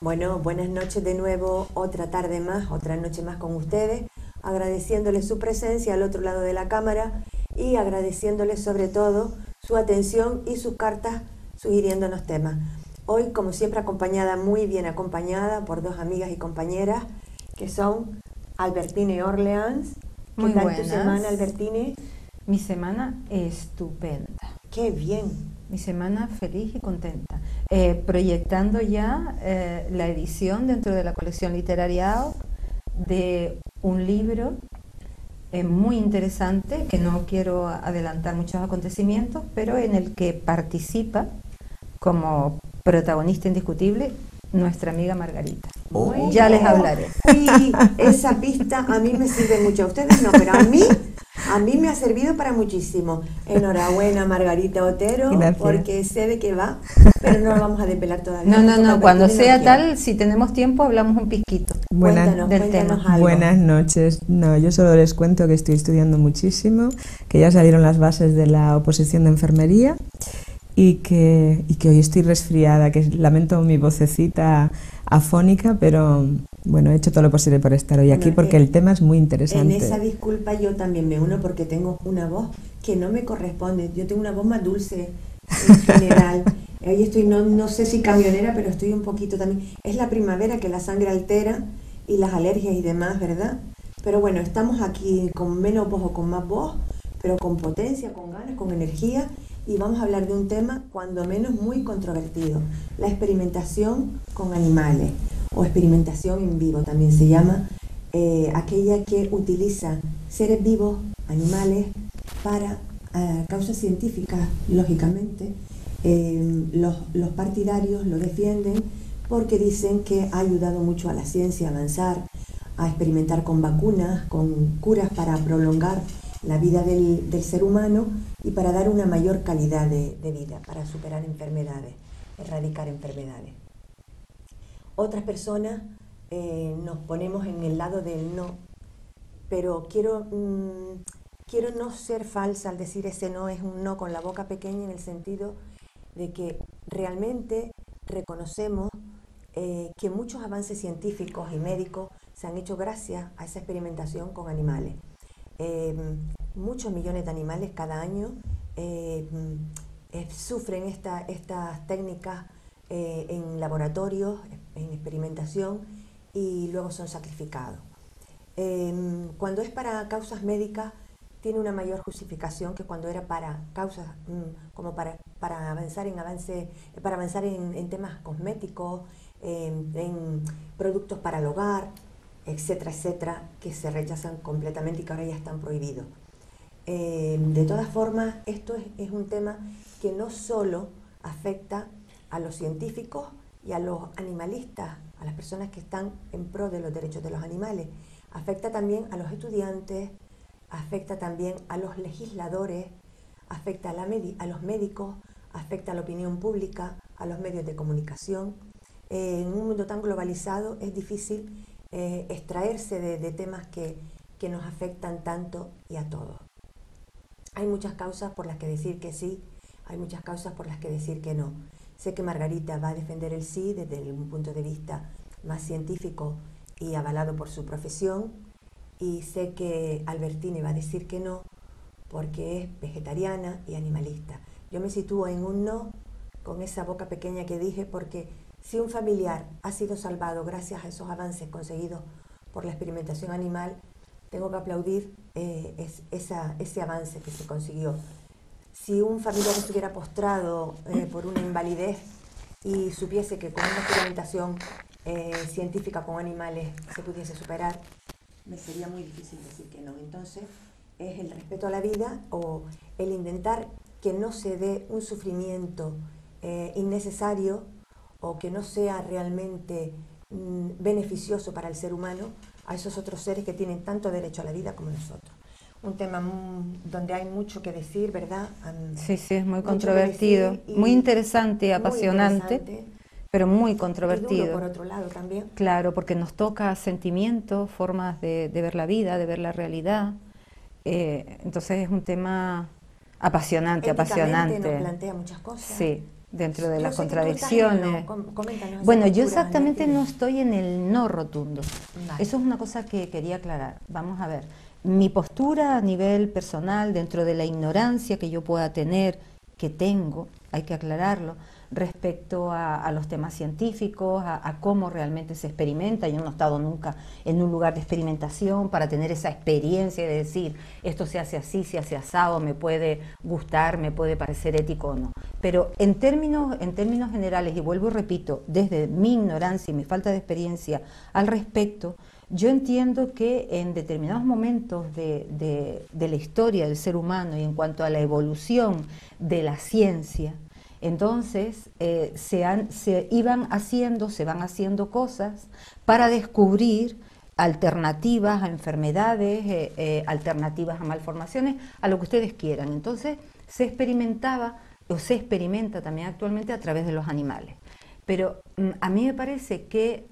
Bueno, buenas noches de nuevo, otra tarde más, otra noche más con ustedes, agradeciéndoles su presencia al otro lado de la cámara y agradeciéndoles sobre todo su atención y sus cartas sugiriéndonos temas. Hoy, como siempre, acompañada, muy bien acompañada por dos amigas y compañeras que son Albertine Orleans. Muy ¿Qué tal buenas. tu semana, Albertine? Mi semana estupenda. ¡Qué bien! Mi semana feliz y contenta. Proyectando ya la edición dentro de la colección Literariado de un libro muy interesante, que no quiero adelantar muchos acontecimientos, pero en el que participa como protagonista indiscutible nuestra amiga Margarita. Muy ya bien. les hablaré. Uy, esa pista a mí me sirve mucho. A ustedes no, pero a mí me ha servido para muchísimo. Enhorabuena, Margarita Otero, Gracias. porque sé de qué va, pero no lo vamos a desvelar todavía. No, cuando Albertine sea no quiere. tal, si tenemos tiempo, hablamos un piquito Cuéntanos del tema. algo. Buenas noches. No, yo solo les cuento que estoy estudiando muchísimo, que ya salieron las bases de la oposición de enfermería y que hoy estoy resfriada, que lamento mi vocecita afónica, pero bueno, he hecho todo lo posible por estar hoy aquí porque el tema es muy interesante. En esa disculpa yo también me uno porque tengo una voz que no me corresponde. Yo tengo una voz más dulce en general. Hoy estoy, no sé si camionera, pero estoy un poquito también. Es la primavera que la sangre altera y las alergias y demás, ¿verdad? Pero bueno, estamos aquí con menos voz o con más voz, pero con potencia, con ganas, con energía. Y vamos a hablar de un tema cuando menos muy controvertido, la experimentación con animales o experimentación en vivo también se llama, aquella que utiliza seres vivos, animales, para causas científicas, lógicamente. Los partidarios lo defienden porque dicen que ha ayudado mucho a la ciencia a avanzar, a experimentar con vacunas, con curas para prolongar la vida del ser humano y para dar una mayor calidad de vida, para superar enfermedades, erradicar enfermedades. Otras personas nos ponemos en el lado del no, pero quiero no ser falsa al decir ese no es un no con la boca pequeña, en el sentido de que realmente reconocemos que muchos avances científicos y médicos se han hecho gracias a esa experimentación con animales. Muchos millones de animales cada año sufren estas técnicas en laboratorios, en experimentación, y luego son sacrificados. Cuando es para causas médicas tiene una mayor justificación que cuando era para causas como para avanzar en temas cosméticos, en productos para el hogar, etcétera, etcétera, que se rechazan completamente y que ahora ya están prohibidos. De todas formas, esto es un tema que no solo afecta a los científicos y a los animalistas, a las personas que están en pro de los derechos de los animales, afecta también a los estudiantes, afecta también a los legisladores, afecta a los médicos, afecta a la opinión pública, a los medios de comunicación. En un mundo tan globalizado es difícil extraerse de temas que nos afectan tanto y a todos. Hay muchas causas por las que decir que sí, hay muchas causas por las que decir que no. Sé que Margarita va a defender el sí desde un punto de vista más científico y avalado por su profesión, y sé que Albertine va a decir que no porque es vegetariana y animalista. Yo me sitúo en un no con esa boca pequeña que dije, porque si un familiar ha sido salvado gracias a esos avances conseguidos por la experimentación animal, tengo que aplaudir ese avance que se consiguió. Si un familiar estuviera postrado por una invalidez y supiese que con una experimentación científica con animales se pudiese superar, me sería muy difícil decir que no. Entonces, es el respeto a la vida o el intentar que no se dé un sufrimiento innecesario o que no sea realmente beneficioso para el ser humano a esos otros seres que tienen tanto derecho a la vida como nosotros. Un tema donde hay mucho que decir, ¿verdad? Sí, es muy controvertido, muy interesante y apasionante, pero muy controvertido. Y duro por otro lado también. Claro, porque nos toca sentimientos, formas de ver la vida, de ver la realidad. Entonces es un tema apasionante. Éticamente nos plantea muchas cosas. Sí, dentro de Yo las sé que tú estás en contradicciones. el no. Coméntanos esa Bueno, yo postura, exactamente no Martínez. estoy en el no rotundo. Vale. Eso es una cosa que quería aclarar. Vamos a ver. Mi postura a nivel personal, dentro de la ignorancia que yo pueda tener, que tengo, hay que aclararlo, respecto a los temas científicos, a cómo realmente se experimenta. Yo no he estado nunca en un lugar de experimentación para tener esa experiencia de decir, esto se hace así, se hace asado, me puede gustar, me puede parecer ético o no. Pero en términos generales, y vuelvo y repito, desde mi ignorancia y mi falta de experiencia al respecto, yo entiendo que en determinados momentos de la historia del ser humano y en cuanto a la evolución de la ciencia, entonces se van haciendo cosas para descubrir alternativas a enfermedades, alternativas a malformaciones, a lo que ustedes quieran. Entonces se experimentaba o se experimenta también actualmente a través de los animales. Pero a mí me parece que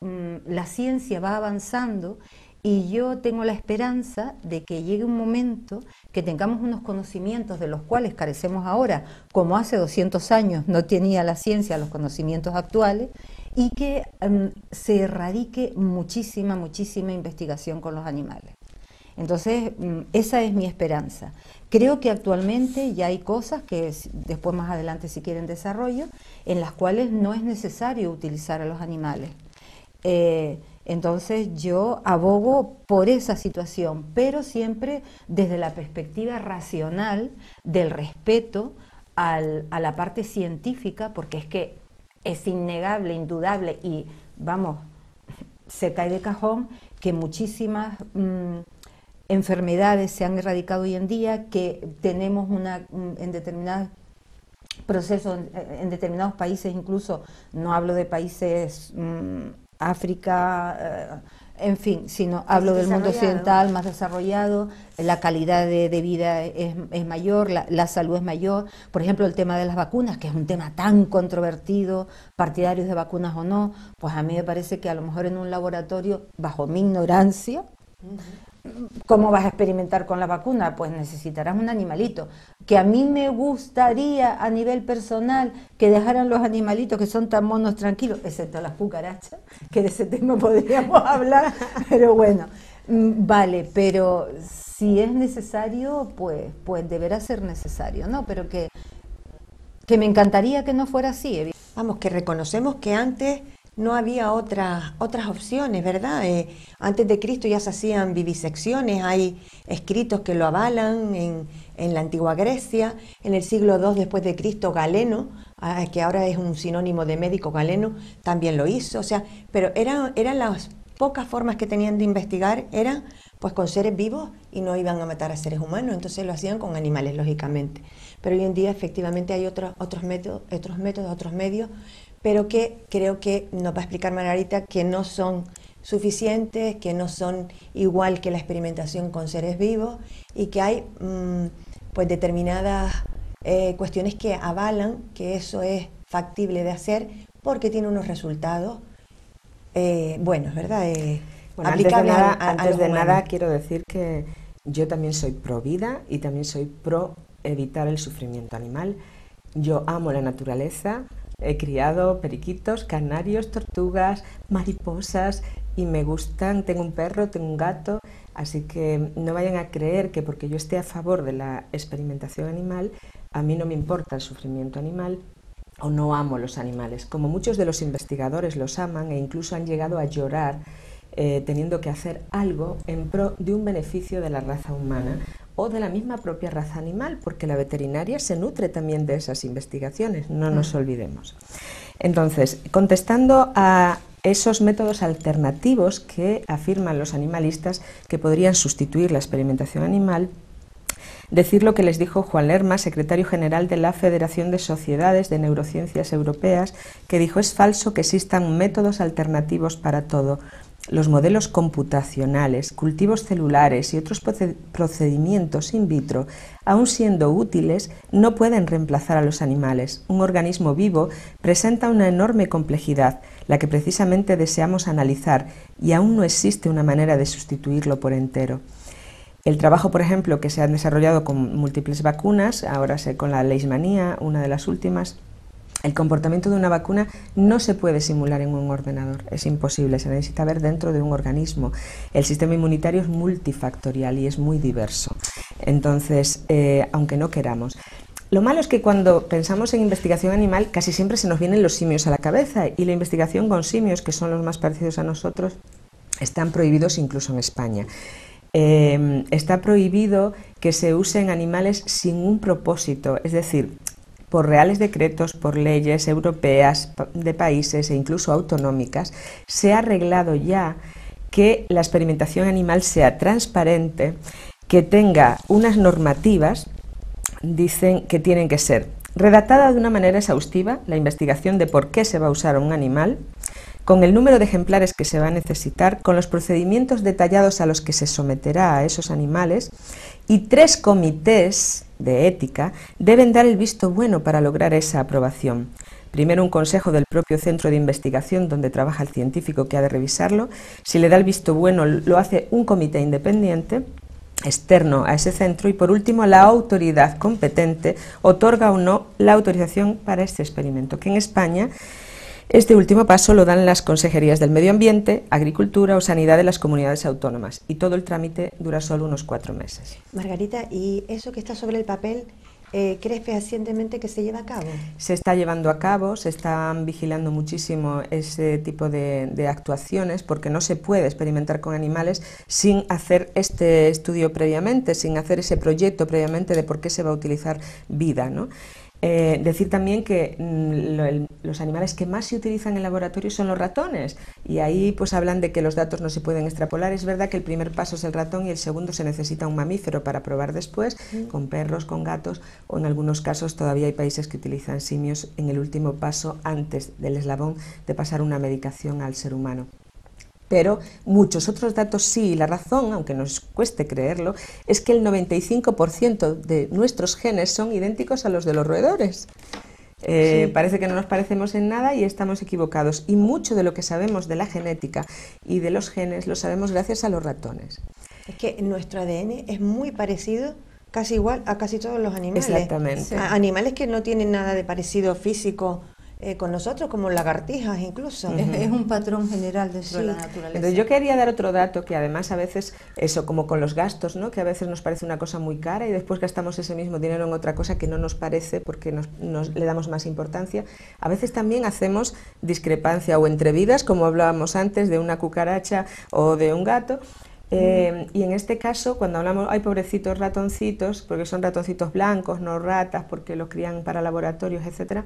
la ciencia va avanzando y yo tengo la esperanza de que llegue un momento que tengamos unos conocimientos de los cuales carecemos ahora, como hace 200 años no tenía la ciencia los conocimientos actuales, y que se erradique muchísima investigación con los animales. Entonces, esa es mi esperanza. Creo que actualmente ya hay cosas que después más adelante si quieren desarrollo, en las cuales no es necesario utilizar a los animales. Entonces yo abogo por esa situación, pero siempre desde la perspectiva racional del respeto a la parte científica, porque es que es innegable, indudable y vamos, se cae de cajón que muchísimas enfermedades se han erradicado hoy en día, que tenemos en determinados procesos, en determinados países, incluso no hablo de países África, en fin, sino hablo del mundo occidental más desarrollado, la calidad de vida es mayor, la salud es mayor. Por ejemplo, el tema de las vacunas, que es un tema tan controvertido, partidarios de vacunas o no, pues a mí me parece que a lo mejor en un laboratorio, bajo mi ignorancia, ¿cómo vas a experimentar con la vacuna? Pues necesitarás un animalito. Que a mí me gustaría a nivel personal que dejaran los animalitos que son tan monos tranquilos, excepto las cucarachas, que de ese tema podríamos hablar, pero bueno, vale, pero si es necesario, pues deberá ser necesario, ¿no? Pero que me encantaría que no fuera así. Vamos, que reconocemos que antes no había otras opciones, ¿verdad? Antes de Cristo ya se hacían vivisecciones, hay escritos que lo avalan en la antigua Grecia, en el siglo II después de Cristo, Galeno, que ahora es un sinónimo de médico, Galeno, también lo hizo, o sea, pero eran las pocas formas que tenían de investigar, eran pues con seres vivos y no iban a matar a seres humanos, entonces lo hacían con animales, lógicamente. Pero hoy en día efectivamente hay otros métodos, otros medios, pero que creo que nos va a explicar Margarita que no son suficientes, que no son igual que la experimentación con seres vivos y que hay pues determinadas cuestiones que avalan que eso es factible de hacer porque tiene unos resultados buenos, ¿verdad? Bueno, antes de nada quiero decir que yo también soy pro vida y también soy pro evitar el sufrimiento animal. Yo amo la naturaleza. He criado periquitos, canarios, tortugas, mariposas y me gustan, tengo un perro, tengo un gato, así que no vayan a creer que porque yo esté a favor de la experimentación animal, a mí no me importa el sufrimiento animal o no amo los animales, como muchos de los investigadores los aman e incluso han llegado a llorar teniendo que hacer algo en pro de un beneficio de la raza humana o de la misma propia raza animal, porque la veterinaria se nutre también de esas investigaciones, no nos olvidemos. Entonces, contestando a esos métodos alternativos que afirman los animalistas que podrían sustituir la experimentación animal, decir lo que les dijo Juan Lerma, secretario general de la Federación de Sociedades de Neurociencias Europeas, que dijo: es falso que existan métodos alternativos para todo. Los modelos computacionales, cultivos celulares y otros procedimientos in vitro, aun siendo útiles, no pueden reemplazar a los animales. Un organismo vivo presenta una enorme complejidad, la que precisamente deseamos analizar, y aún no existe una manera de sustituirlo por entero. El trabajo, por ejemplo, que se ha desarrollado con múltiples vacunas, ahora con la leishmanía, una de las últimas, El comportamiento de una vacuna no se puede simular en un ordenador, es imposible, se necesita ver dentro de un organismo. El sistema inmunitario es multifactorial y es muy diverso, entonces, aunque no queramos. Lo malo es que cuando pensamos en investigación animal casi siempre se nos vienen los simios a la cabeza, y la investigación con simios, que son los más parecidos a nosotros, están prohibidos incluso en España. Está prohibido que se usen animales sin un propósito, es decir, por reales decretos, por leyes europeas, de países e incluso autonómicas, se ha arreglado ya que la experimentación animal sea transparente, que tenga unas normativas, dicen que tienen que ser redactada de una manera exhaustiva, la investigación de por qué se va a usar a un animal, con el número de ejemplares que se va a necesitar, con los procedimientos detallados a los que se someterá a esos animales, y 3 comités de ética deben dar el visto bueno para lograr esa aprobación. Primero un consejo del propio centro de investigación donde trabaja el científico que ha de revisarlo. Si le da el visto bueno, lo hace un comité independiente externo a ese centro, y por último la autoridad competente otorga o no la autorización para este experimento, que en España este último paso lo dan las consejerías del Medio Ambiente, Agricultura o Sanidad de las comunidades autónomas, y todo el trámite dura solo unos 4 meses. Margarita, ¿y eso que está sobre el papel, crees fehacientemente que se lleva a cabo? Se está llevando a cabo, se están vigilando muchísimo ese tipo de actuaciones, porque no se puede experimentar con animales sin hacer este estudio previamente, sin hacer ese proyecto previamente de por qué se va a utilizar vida, ¿no? Decir también que los animales que más se utilizan en laboratorio son los ratones, y ahí pues hablan de que los datos no se pueden extrapolar. Es verdad que el primer paso es el ratón y el segundo se necesita un mamífero para probar después, con perros, con gatos, o en algunos casos todavía hay países que utilizan simios en el último paso antes del eslabón de pasar una medicación al ser humano. Pero muchos otros datos sí, y la razón, aunque nos cueste creerlo, es que el 95% de nuestros genes son idénticos a los de los roedores. Sí. Parece que no nos parecemos en nada y estamos equivocados, y mucho de lo que sabemos de la genética y de los genes lo sabemos gracias a los ratones. Es que nuestro ADN es muy parecido, casi igual a casi todos los animales. Exactamente. Sí. Animales que no tienen nada de parecido físico con nosotros, como lagartijas incluso. Es un patrón general dentro de la naturaleza. Entonces yo quería dar otro dato, que además a veces, eso como con los gastos, ¿no? Que a veces nos parece una cosa muy cara y después gastamos ese mismo dinero en otra cosa que no nos parece porque le damos más importancia. A veces también hacemos discrepancia o entre vidas, como hablábamos antes, de una cucaracha o de un gato. Y en este caso, cuando hablamos, hay pobrecitos ratoncitos, porque son ratoncitos blancos, no ratas, porque los crían para laboratorios, etcétera.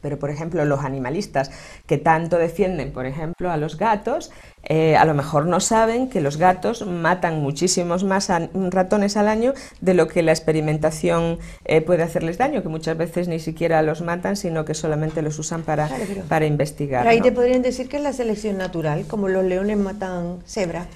Pero, por ejemplo, los animalistas que tanto defienden, por ejemplo, a los gatos, a lo mejor no saben que los gatos matan muchísimos más ratones al año de lo que la experimentación puede hacerles daño, que muchas veces ni siquiera los matan, sino que solamente los usan para investigar. Pero ahí, ¿no?, te podrían podrían decir que es la selección natural, como los leones matan cebras.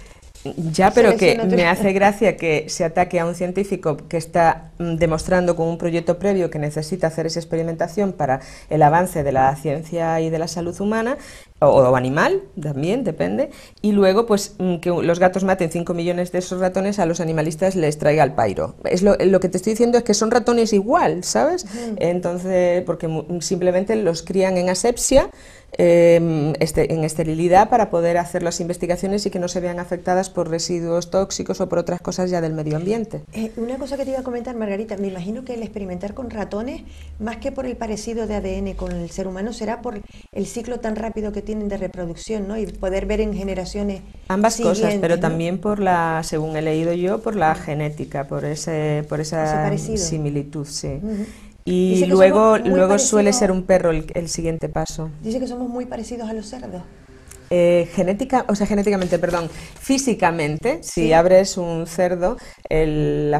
Ya, pero que me hace gracia que se ataque a un científico que está demostrando con un proyecto previo que necesita hacer esa experimentación para el avance de la ciencia y de la salud humana, o animal, también depende, y luego pues que los gatos maten 5 millones de esos ratones, a los animalistas les traiga al pairo. Lo que te estoy diciendo es que son ratones igual, ¿sabes? Entonces, porque simplemente los crían en asepsia, en esterilidad, para poder hacer las investigaciones y que no se vean afectadas por residuos tóxicos o por otras cosas ya del medio ambiente. Una cosa que te iba a comentar, Margarita, me imagino que el experimentar con ratones, más que por el parecido de ADN con el ser humano, será por el ciclo tan rápido que tienen de reproducción, ¿no? Y poder ver en generaciones ambas cosas, pero ¿no?, también por la, según he leído yo, por la genética, por esa similitud, sí. Y luego suele ser un perro el siguiente paso. Dice que somos muy parecidos a los cerdos. Físicamente, si abres un cerdo, el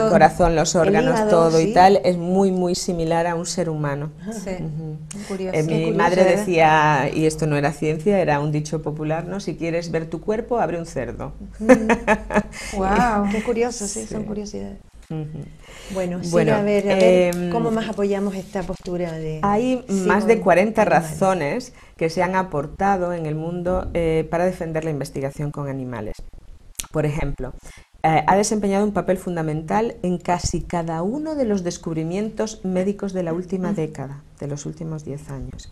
corazón, los órganos, hígado, todo y tal, es muy muy similar a un ser humano. Sí. Curioso. Mi madre decía, y esto no era ciencia, era un dicho popular, ¿no? Si quieres ver tu cuerpo, abre un cerdo. Wow, qué curioso, sí, son curiosidades. Bueno, a ver, ¿cómo más apoyamos esta postura de...? Hay más de 40 razones que se han aportado en el mundo para defender la investigación con animales. Por ejemplo, ha desempeñado un papel fundamental en casi cada uno de los descubrimientos médicos de la última década. de los últimos 10 años.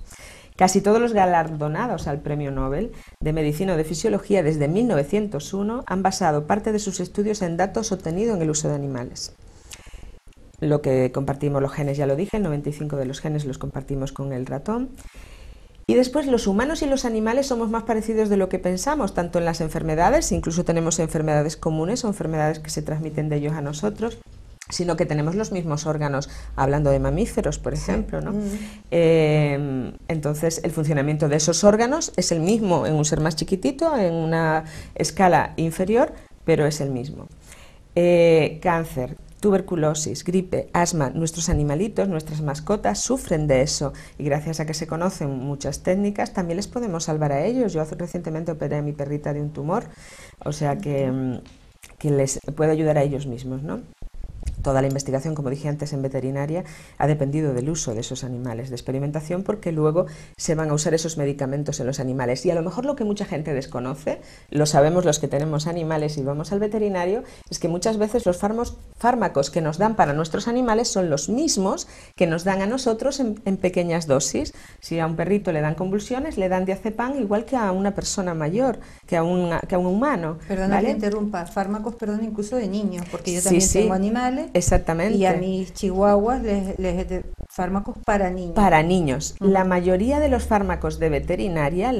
Casi todos los galardonados al Premio Nobel de Medicina o de Fisiología desde 1901 han basado parte de sus estudios en datos obtenidos en el uso de animales. Lo que compartimos los genes, ya lo dije, el 95 de los genes los compartimos con el ratón. Y después los humanos y los animales somos más parecidos de lo que pensamos, tanto en las enfermedades, incluso tenemos enfermedades comunes o enfermedades que se transmiten de ellos a nosotros, sino que tenemos los mismos órganos, hablando de mamíferos, por ejemplo, ¿no? Entonces, el funcionamiento de esos órganos es el mismo en un ser más chiquitito, en una escala inferior, pero es el mismo. Cáncer, tuberculosis, gripe, asma, nuestros animalitos, nuestras mascotas sufren de eso y gracias a que se conocen muchas técnicas también les podemos salvar a ellos. Yo recientemente operé a mi perrita de un tumor, o sea que les puede ayudar a ellos mismos, ¿no? Toda la investigación, como dije antes, en veterinaria ha dependido del uso de esos animales de experimentación porque luego se van a usar esos medicamentos en los animales. Y a lo mejor lo que mucha gente desconoce, lo sabemos los que tenemos animales y vamos al veterinario, es que muchas veces los fármacos que nos dan para nuestros animales son los mismos que nos dan a nosotros en pequeñas dosis. Si a un perrito le dan convulsiones, le dan diazepam igual que a una persona mayor, que a un humano. Perdona ¿vale? que interrumpa, fármacos, perdón, incluso de niños, porque yo también tengo animales. Exactamente. Y a mis chihuahuas les fármacos para niños. Para niños. La mayoría de los fármacos de veterinaria,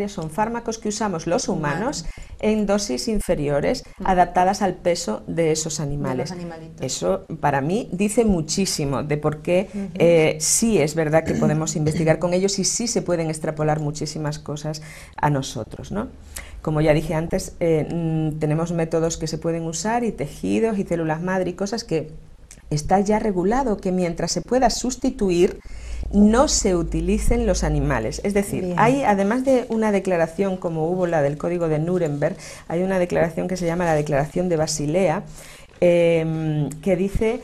son fármacos que usamos los humanos en dosis inferiores, adaptadas al peso de esos animales. De los animalitos. Eso para mí dice muchísimo de por qué sí es verdad que podemos investigar con ellos y sí se pueden extrapolar muchísimas cosas a nosotros, ¿no? Como ya dije antes, tenemos métodos que se pueden usar y tejidos y células madre y cosas que está ya regulado que mientras se pueda sustituir no se utilicen los animales. Es decir, hay, además de una declaración como hubo la del Código de Nuremberg, hay una declaración que se llama la Declaración de Basilea, que dice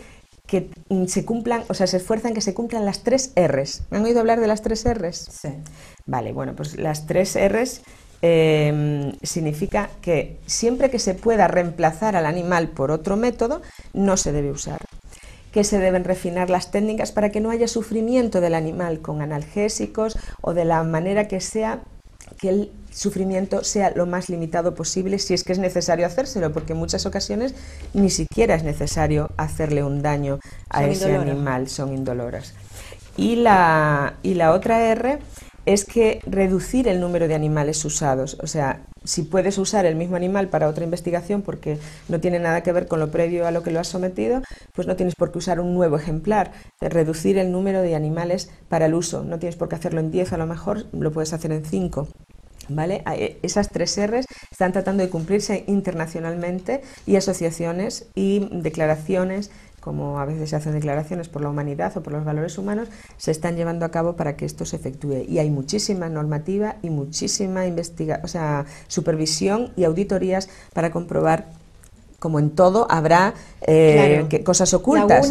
que se cumplan, o sea, se esfuerzan que se cumplan las 3 R's. ¿Han oído hablar de las 3 R's? Sí. Vale, bueno, pues las 3 R's significa que siempre que se pueda reemplazar al animal por otro método, no se debe usar. Que se deben refinar las técnicas para que no haya sufrimiento del animal con analgésicos o de la manera que sea, que el sufrimiento sea lo más limitado posible si es que es necesario hacérselo, porque en muchas ocasiones ni siquiera es necesario hacerle un daño a ese animal, son indoloras. Y la otra R es que reducir el número de animales usados, o sea, si puedes usar el mismo animal para otra investigación porque no tiene nada que ver con lo previo a lo que lo has sometido, pues no tienes por qué usar un nuevo ejemplar. Reducir el número de animales para el uso, no tienes por qué hacerlo en 10, a lo mejor lo puedes hacer en 5. ¿Vale? Esas 3 R's están tratando de cumplirse internacionalmente y asociaciones y declaraciones, como a veces se hacen declaraciones por la humanidad o por los valores humanos, se están llevando a cabo para que esto se efectúe. Y hay muchísima normativa y muchísima supervisión y auditorías para comprobar. Como en todo, habrá cosas ocultas,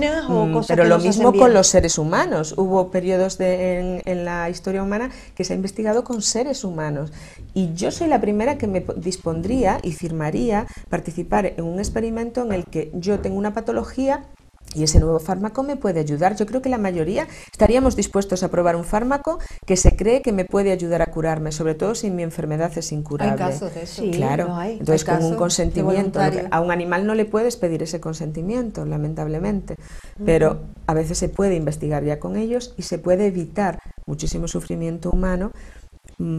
pero lo mismo con los seres humanos. Hubo periodos en la historia humana que se ha investigado con seres humanos. Y yo soy la primera que me dispondría y firmaría participar en un experimento en el que yo tengo una patología y ese nuevo fármaco me puede ayudar. Yo creo que la mayoría estaríamos dispuestos a probar un fármaco que se cree que me puede ayudar a curarme, sobre todo si mi enfermedad es incurable. Hay casos de eso. Sí, claro. Entonces, con un consentimiento. A un animal no le puedes pedir ese consentimiento, lamentablemente, pero a veces se puede investigar ya con ellos y se puede evitar muchísimo sufrimiento humano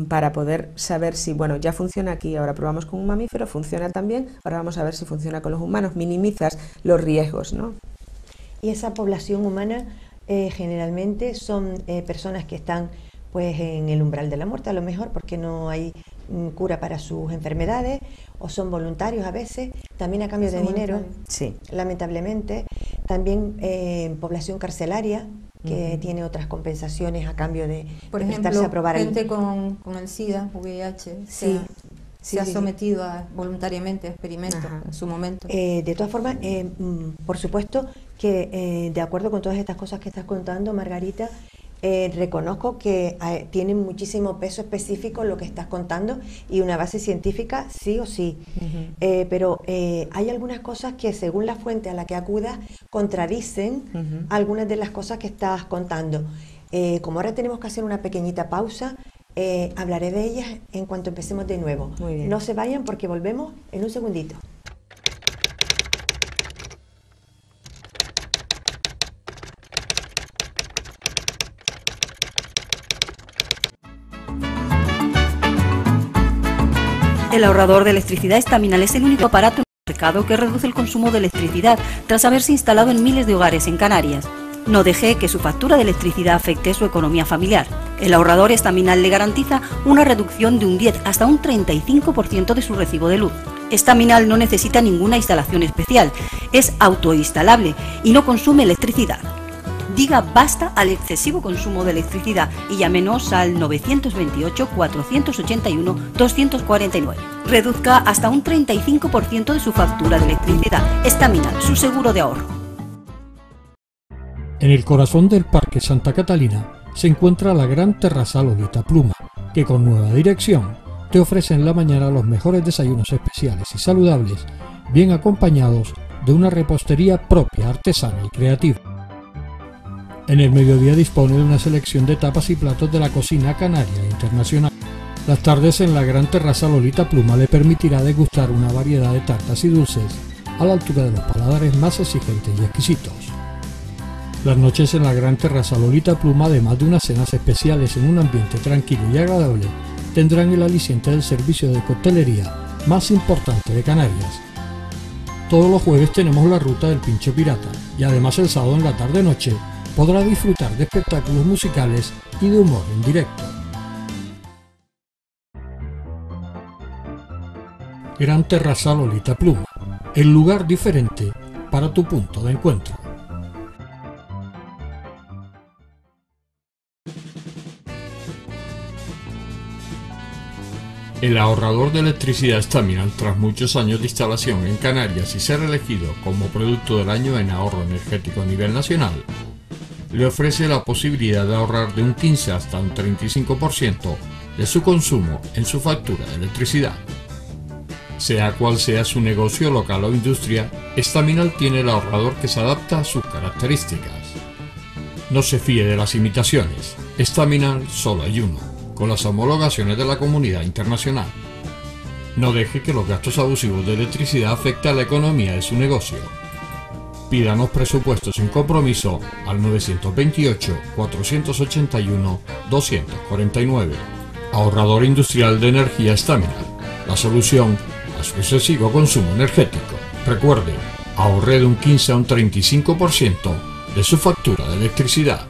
para poder saber si, bueno, ya funciona aquí, ahora probamos con un mamífero, funciona también, ahora vamos a ver si funciona con los humanos, minimizas los riesgos, ¿no? Y esa población humana generalmente son personas que están pues en el umbral de la muerte, a lo mejor porque no hay cura para sus enfermedades, o son voluntarios a veces, también a cambio de dinero, sí, lamentablemente. También población carcelaria, que tiene otras compensaciones a cambio de por prestarse ejemplo, a probar gente con el SIDA, VIH, se ha sometido voluntariamente a experimentos en su momento. De todas formas, por supuesto que de acuerdo con todas estas cosas que estás contando, Margarita, reconozco que tiene muchísimo peso específico lo que estás contando y una base científica sí o sí. Pero hay algunas cosas que según la fuente a la que acudas contradicen algunas de las cosas que estás contando. Como ahora tenemos que hacer una pequeñita pausa, hablaré de ellas en cuanto empecemos de nuevo. Muy bien. No se vayan porque volvemos en un segundito. El ahorrador de electricidad Estaminal es el único aparato en el mercado que reduce el consumo de electricidad tras haberse instalado en miles de hogares en Canarias. No deje que su factura de electricidad afecte su economía familiar. El ahorrador Estaminal le garantiza una reducción de un 10 hasta un 35% de su recibo de luz. Estaminal no necesita ninguna instalación especial, es autoinstalable y no consume electricidad. Diga basta al excesivo consumo de electricidad y llámenos al 928-481-249. Reduzca hasta un 35% de su factura de electricidad. Estaminal, su seguro de ahorro. En el corazón del Parque Santa Catalina se encuentra la gran terraza Lolita Pluma, que con nueva dirección te ofrece en la mañana los mejores desayunos especiales y saludables, bien acompañados de una repostería propia, artesana y creativa. En el mediodía dispone de una selección de tapas y platos de la cocina canaria e internacional. Las tardes en la gran terraza Lolita Pluma le permitirá degustar una variedad de tartas y dulces a la altura de los paladares más exigentes y exquisitos. Las noches en la gran terraza Lolita Pluma, además de unas cenas especiales en un ambiente tranquilo y agradable, tendrán el aliciente del servicio de coctelería más importante de Canarias. Todos los jueves tenemos la ruta del Pincho Pirata y además el sábado en la tarde-noche podrá disfrutar de espectáculos musicales y de humor en directo. Gran Terraza Lolita Pluma, el lugar diferente para tu punto de encuentro. El ahorrador de electricidad Estaminal, tras muchos años de instalación en Canarias y ser elegido como producto del año en ahorro energético a nivel nacional, le ofrece la posibilidad de ahorrar de un 15 hasta un 35% de su consumo en su factura de electricidad. Sea cual sea su negocio local o industria, Estaminal tiene el ahorrador que se adapta a sus características. No se fíe de las imitaciones, Estaminal solo hay uno, con las homologaciones de la comunidad internacional. No deje que los gastos abusivos de electricidad afecten a la economía de su negocio. Pídanos presupuestos sin compromiso al 928-481-249. Ahorrador industrial de energía Estaminal, la solución a su excesivo consumo energético. Recuerde, ahorre de un 15 a un 35% de su factura de electricidad.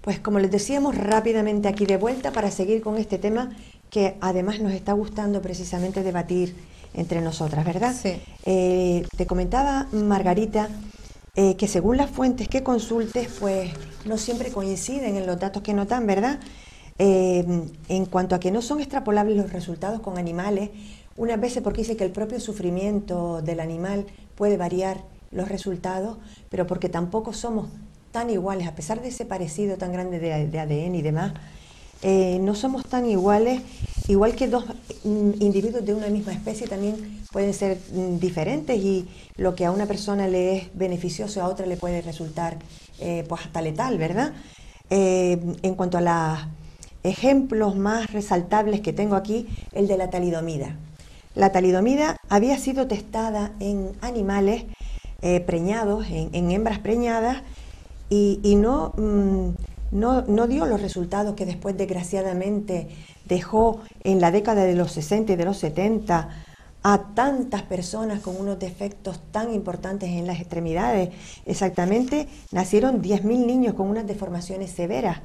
Pues como les decíamos, rápidamente aquí de vuelta para seguir con este tema que además nos está gustando precisamente debatir entre nosotras, ¿verdad? Sí. Te comentaba, Margarita, que según las fuentes que consultes, pues no siempre coinciden en los datos que nos dan, ¿verdad? En cuanto a que no son extrapolables los resultados con animales, unas veces porque dice que el propio sufrimiento del animal puede variar los resultados, pero porque tampoco somos tan iguales, a pesar de ese parecido tan grande de ADN y demás, no somos tan iguales, igual que dos individuos de una misma especie también pueden ser diferentes y lo que a una persona le es beneficioso a otra le puede resultar pues hasta letal, ¿verdad? En cuanto a los ejemplos más resaltables que tengo aquí, el de la talidomida. La talidomida había sido testada en animales preñados, en hembras preñadas, y no dio los resultados que después desgraciadamente dejó en la década de los 60 y de los 70 a tantas personas con unos defectos tan importantes en las extremidades. Exactamente, nacieron 10.000 niños con unas deformaciones severas.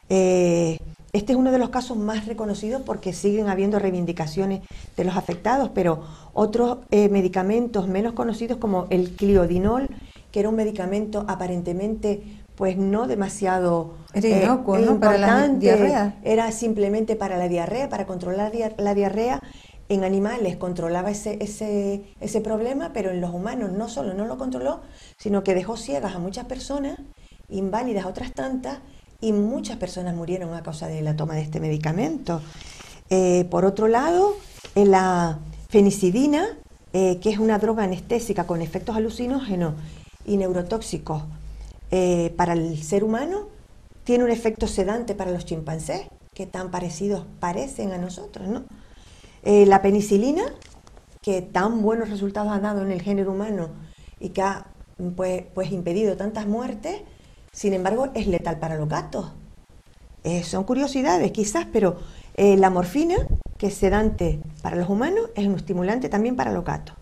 Este es uno de los casos más reconocidos porque siguen habiendo reivindicaciones de los afectados, pero otros medicamentos menos conocidos como el cliodinol, que era un medicamento aparentemente pues no demasiado inocuo, ¿no? Para la diarrea. Era simplemente para la diarrea, para controlar la diarrea en animales, controlaba ese problema, pero en los humanos no solo no lo controló, sino que dejó ciegas a muchas personas inválidas otras tantas, y muchas personas murieron a causa de la toma de este medicamento. Por otro lado, la fenicidina, que es una droga anestésica con efectos alucinógenos y neurotóxicos para el ser humano, tiene un efecto sedante para los chimpancés, que tan parecidos parecen a nosotros, ¿no? La penicilina, que tan buenos resultados ha dado en el género humano y que ha pues impedido tantas muertes, sin embargo es letal para los gatos. Son curiosidades quizás, pero la morfina, que es sedante para los humanos, es un estimulante también para los gatos,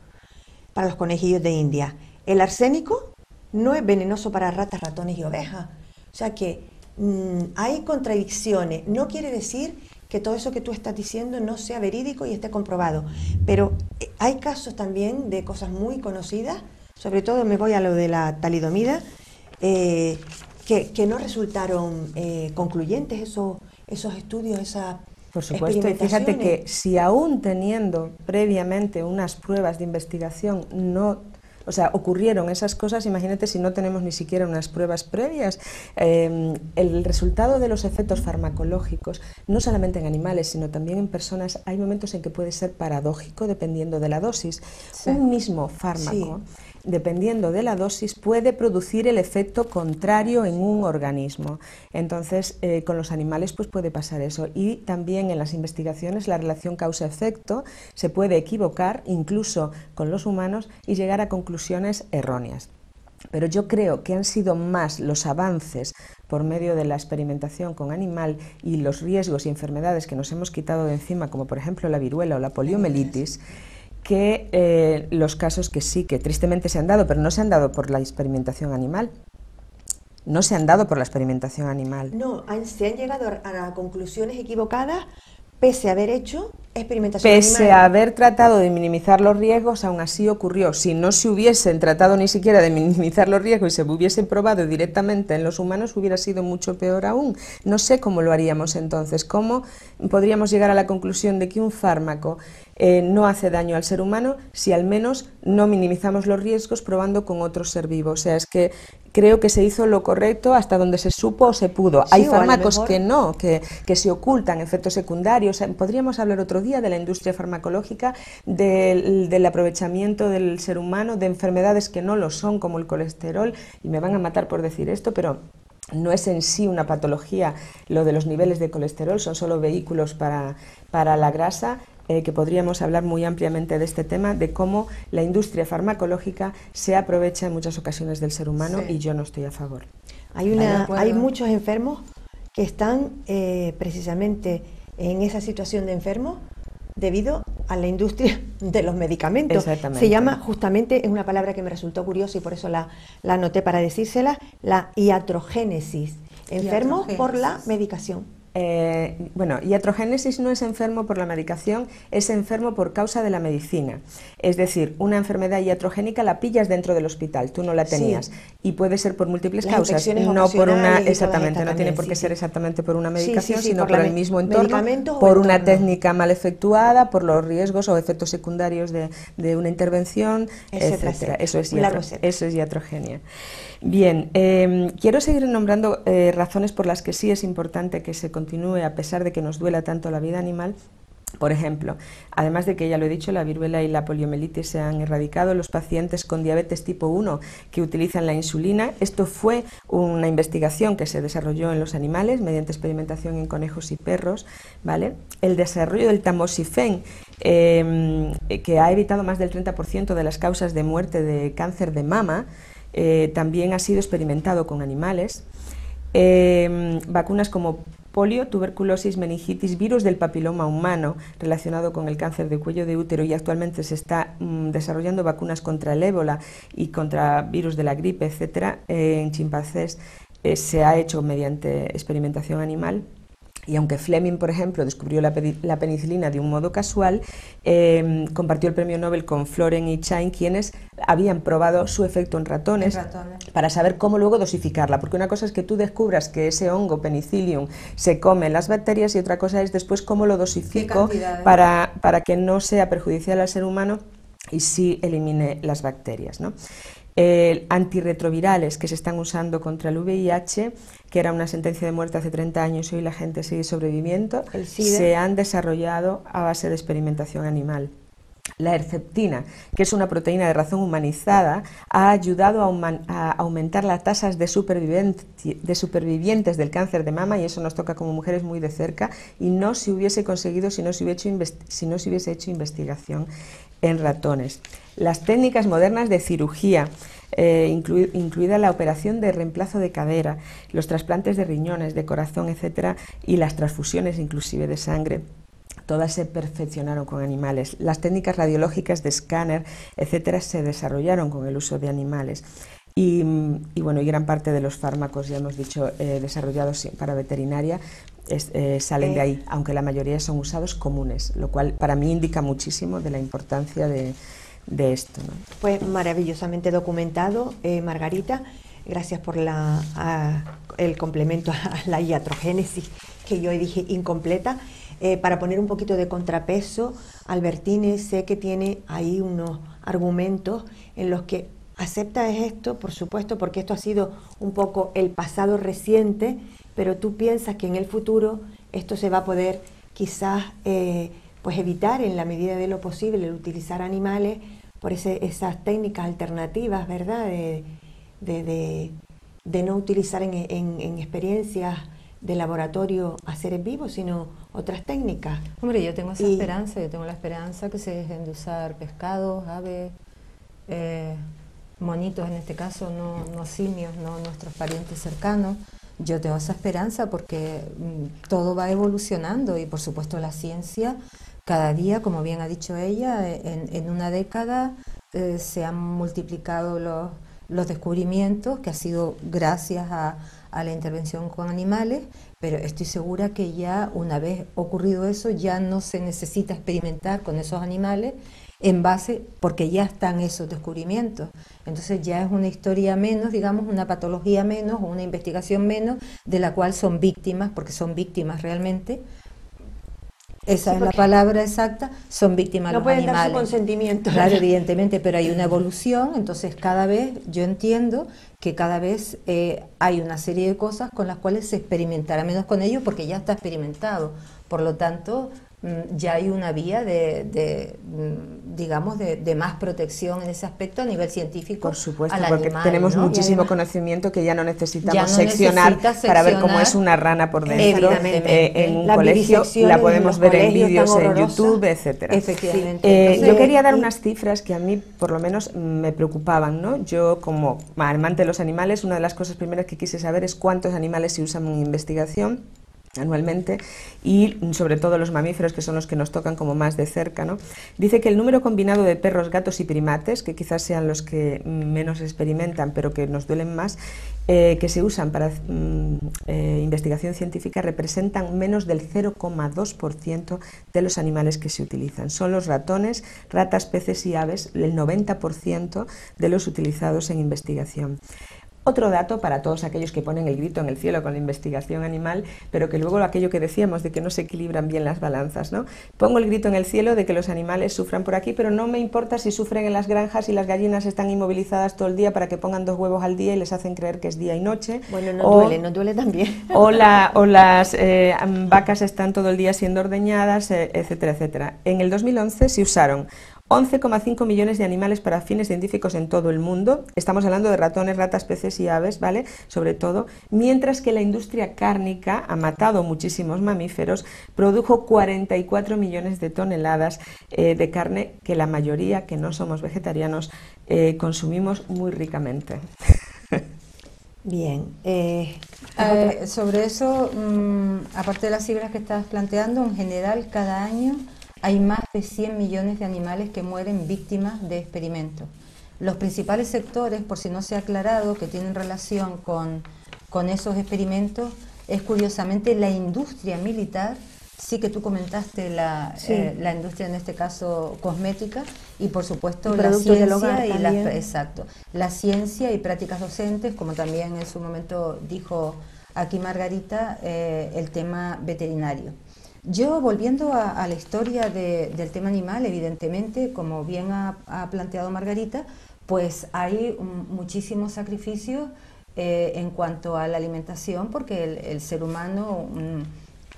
para los conejillos de India. El arsénico no es venenoso para ratas, ratones y ovejas. O sea que hay contradicciones. No quiere decir que todo eso que tú estás diciendo no sea verídico y esté comprobado, pero hay casos también de cosas muy conocidas, sobre todo me voy a lo de la talidomida, que no resultaron concluyentes esos estudios, esas por supuesto, y fíjate que si aún teniendo previamente unas pruebas de investigación ocurrieron esas cosas, imagínate si no tenemos ni siquiera unas pruebas previas. El resultado de los efectos farmacológicos, no solamente en animales, sino también en personas, hay momentos en que puede ser paradójico dependiendo de la dosis. Sí. Un mismo fármaco, sí, dependiendo de la dosis, puede producir el efecto contrario en un organismo. Entonces, con los animales pues puede pasar eso. Y también en las investigaciones la relación causa-efecto se puede equivocar, incluso con los humanos, y llegar a conclusiones erróneas. Pero yo creo que han sido más los avances por medio de la experimentación con animal y los riesgos y enfermedades que nos hemos quitado de encima, como por ejemplo la viruela o la poliomielitis, que los casos que sí, que tristemente se han dado, pero no se han dado por la experimentación animal. No se han dado por la experimentación animal. No, se han llegado a conclusiones equivocadas pese a haber hecho experimentación animal. Pese a haber tratado de minimizar los riesgos, aún así ocurrió. Si no se hubiesen tratado ni siquiera de minimizar los riesgos y se hubiesen probado directamente en los humanos, hubiera sido mucho peor aún. No sé cómo lo haríamos entonces. ¿Cómo podríamos llegar a la conclusión de que un fármaco no hace daño al ser humano si al menos no minimizamos los riesgos probando con otro ser vivo? O sea, es que creo que se hizo lo correcto hasta donde se supo o se pudo. Sí, hay fármacos que no, que se ocultan efectos secundarios. Podríamos hablar otro día de la industria farmacológica, del aprovechamiento del ser humano, de enfermedades que no lo son, como el colesterol, y me van a matar por decir esto, pero no es en sí una patología lo de los niveles de colesterol, son solo vehículos para la grasa. Que podríamos hablar muy ampliamente de este tema, de cómo la industria farmacológica se aprovecha en muchas ocasiones del ser humano, sí, y yo no estoy a favor. Hay muchos enfermos que están precisamente en esa situación de enfermos debido a la industria de los medicamentos. Se llama, justamente, es una palabra que me resultó curiosa y por eso la anoté para decírsela, la iatrogénesis, enfermos por la medicación. Bueno, iatrogénesis no es enfermo por la medicación, es enfermo por causa de la medicina. Es decir, una enfermedad iatrogénica la pillas dentro del hospital, tú no la tenías, sí, y puede ser por múltiples causas, no por una, exactamente, no tiene por qué ser exactamente por una medicación, sino por el mismo entorno, por una técnica mal efectuada, por los riesgos o efectos secundarios de una intervención, etcétera. Eso es iatrogenia. Bien, quiero seguir nombrando razones por las que sí es importante que se continúe a pesar de que nos duela tanto la vida animal. Por ejemplo, además de que ya lo he dicho, la viruela y la poliomielitis se han erradicado, los pacientes con diabetes tipo 1 que utilizan la insulina, esto fue una investigación que se desarrolló en los animales mediante experimentación en conejos y perros, ¿vale? El desarrollo del tamoxifen, que ha evitado más del 30% de las causas de muerte de cáncer de mama, también ha sido experimentado con animales. Vacunas como polio, tuberculosis, meningitis, virus del papiloma humano relacionado con el cáncer de cuello de útero, y actualmente se está desarrollando vacunas contra el ébola y contra virus de la gripe, etcétera. En chimpancés se ha hecho mediante experimentación animal. Y aunque Fleming, por ejemplo, descubrió la penicilina de un modo casual, compartió el premio Nobel con Floren y Chain, quienes habían probado su efecto en ratones para saber cómo luego dosificarla. Porque una cosa es que tú descubras que ese hongo Penicillium se come las bacterias y otra cosa es después cómo lo dosifico para que no sea perjudicial al ser humano y sí elimine las bacterias, ¿no? Antirretrovirales que se están usando contra el VIH, que era una sentencia de muerte hace 30 años y hoy la gente sigue sobreviviendo, se han desarrollado a base de experimentación animal. La herceptina, que es una proteína de razón humanizada, ha ayudado a aumentar las tasas de supervivientes del cáncer de mama, y eso nos toca como mujeres muy de cerca, y no se hubiese conseguido si no se hubiese hecho investigación en ratones. Las técnicas modernas de cirugía, incluida la operación de reemplazo de cadera, los trasplantes de riñones, de corazón, etcétera, y las transfusiones inclusive de sangre, todas se perfeccionaron con animales. Las técnicas radiológicas de escáner, etcétera, se desarrollaron con el uso de animales. Y bueno, y gran parte de los fármacos, ya hemos dicho, desarrollados para veterinaria, salen de ahí, aunque la mayoría son usados comunes, lo cual para mí indica muchísimo de la importancia de esto, ¿no? Pues maravillosamente documentado, Margarita. Gracias por el complemento a la iatrogénesis, que yo dije incompleta. Para poner un poquito de contrapeso, Albertine sé que tiene ahí unos argumentos en los que acepta esto, por supuesto, porque esto ha sido un poco el pasado reciente, pero tú piensas que en el futuro esto se va a poder quizás pues evitar en la medida de lo posible el utilizar animales por esas técnicas alternativas, ¿verdad? De no utilizar en experiencias de laboratorio a seres vivos, sino otras técnicas. Hombre, yo tengo esa esperanza, yo tengo la esperanza que se dejen de usar pescados, aves, monitos en este caso, no simios, no nuestros parientes cercanos. Yo tengo esa esperanza porque todo va evolucionando y por supuesto la ciencia cada día, como bien ha dicho ella, en una década se han multiplicado los descubrimientos, que ha sido gracias a la intervención con animales, pero estoy segura que ya una vez ocurrido eso ya no se necesita experimentar con esos animales en base, porque ya están esos descubrimientos. Entonces ya es una historia menos, digamos, una patología menos o una investigación menos de la cual son víctimas, porque son víctimas realmente. Esa es la palabra exacta, son víctimas los animales. No pueden dar su consentimiento. Claro, evidentemente, pero hay una evolución, entonces cada vez, yo entiendo que cada vez hay una serie de cosas con las cuales se experimentará menos con ellos porque ya está experimentado. Por lo tanto, ya hay una vía digamos, de más protección en ese aspecto a nivel científico. Por supuesto, al porque animal, tenemos ¿no? muchísimo conocimiento que ya no necesitamos seccionar para ver cómo es una rana por dentro en un colegio. La podemos ver en vídeos en YouTube, etcétera. Efectivamente. Yo quería dar unas cifras que a mí, por lo menos, me preocupaban, ¿no? Yo, como amante de los animales, una de las cosas primeras que quise saber es cuántos animales se usan en investigación anualmente, y sobre todo los mamíferos, que son los que nos tocan como más de cerca, ¿no? Dice que el número combinado de perros, gatos y primates, que quizás sean los que menos experimentan pero que nos duelen más, que se usan para investigación científica, representan menos del 0,2% de los animales que se utilizan. Son los ratones, ratas, peces y aves el 90% de los utilizados en investigación. Otro dato para todos aquellos que ponen el grito en el cielo con la investigación animal, pero que luego aquello que decíamos de que no se equilibran bien las balanzas, ¿no? Pongo el grito en el cielo de que los animales sufran por aquí, pero no me importa si sufren en las granjas y las gallinas están inmovilizadas todo el día para que pongan 2 huevos al día y les hacen creer que es día y noche. Bueno, no duele también. O las vacas están todo el día siendo ordeñadas, etcétera, etcétera. En el 2011 se usaron 11,5 millones de animales para fines científicos en todo el mundo. Estamos hablando de ratones, ratas, peces y aves, ¿vale? Sobre todo, mientras que la industria cárnica ha matado muchísimos mamíferos, produjo 44 millones de toneladas de carne que la mayoría, que no somos vegetarianos, consumimos muy ricamente. Bien. Sobre eso, aparte de las cifras que estás planteando, en general cada año hay más de 100 millones de animales que mueren víctimas de experimentos. Los principales sectores, por si no se ha aclarado, que tienen relación con esos experimentos, es curiosamente la industria militar. Sí que tú comentaste la industria, en este caso cosmética, y por supuesto la ciencia la ciencia y prácticas docentes, como también en su momento dijo aquí Margarita, el tema veterinario. Yo, volviendo a la historia del tema animal, evidentemente, como bien ha planteado Margarita, pues hay muchísimos sacrificios en cuanto a la alimentación, porque el ser humano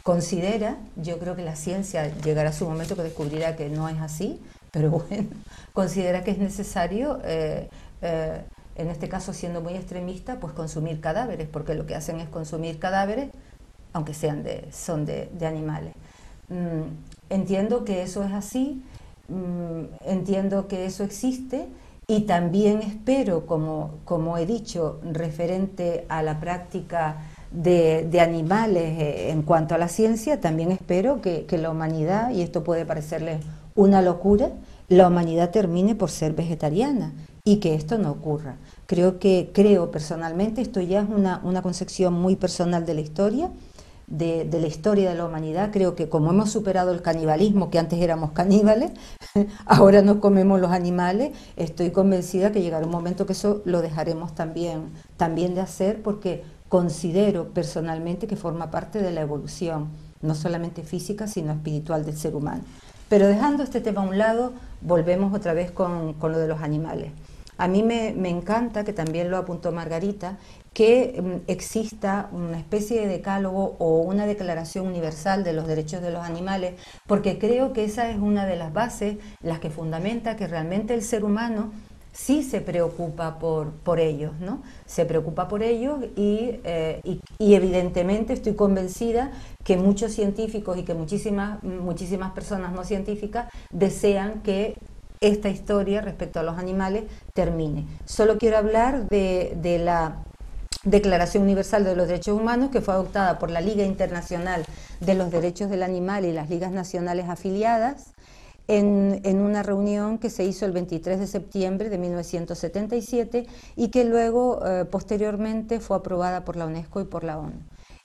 considera, yo creo que la ciencia llegará a su momento que descubrirá que no es así, pero bueno, considera que es necesario, en este caso siendo muy extremista, pues consumir cadáveres, porque lo que hacen es consumir cadáveres, aunque son de animales. Entiendo que eso es así, entiendo que eso existe, y también espero, como he dicho, referente a la práctica de animales en cuanto a la ciencia, también espero que la humanidad, y esto puede parecerles una locura, la humanidad termine por ser vegetariana y que esto no ocurra. Creo personalmente, esto ya es una concepción muy personal de la historia, de la historia de la humanidad. Creo que como hemos superado el canibalismo, que antes éramos caníbales, ahora no comemos los animales, estoy convencida que llegará un momento que eso lo dejaremos también de hacer, porque considero personalmente que forma parte de la evolución, no solamente física, sino espiritual del ser humano. Pero dejando este tema a un lado, volvemos otra vez con lo de los animales. A mí me encanta, que también lo apuntó Margarita, que exista una especie de decálogo o una declaración universal de los derechos de los animales, porque creo que esa es una de las bases, las que fundamenta que realmente el ser humano sí se preocupa por ellos, ¿no? Se preocupa por ellos y evidentemente estoy convencida que muchos científicos y que muchísimas personas no científicas desean que esta historia respecto a los animales termine. Solo quiero hablar de la Declaración Universal de los Derechos Humanos, que fue adoptada por la Liga Internacional de los Derechos del Animal y las ligas nacionales afiliadas en una reunión que se hizo el 23 de septiembre de 1977 y que luego, posteriormente, fue aprobada por la UNESCO y por la ONU.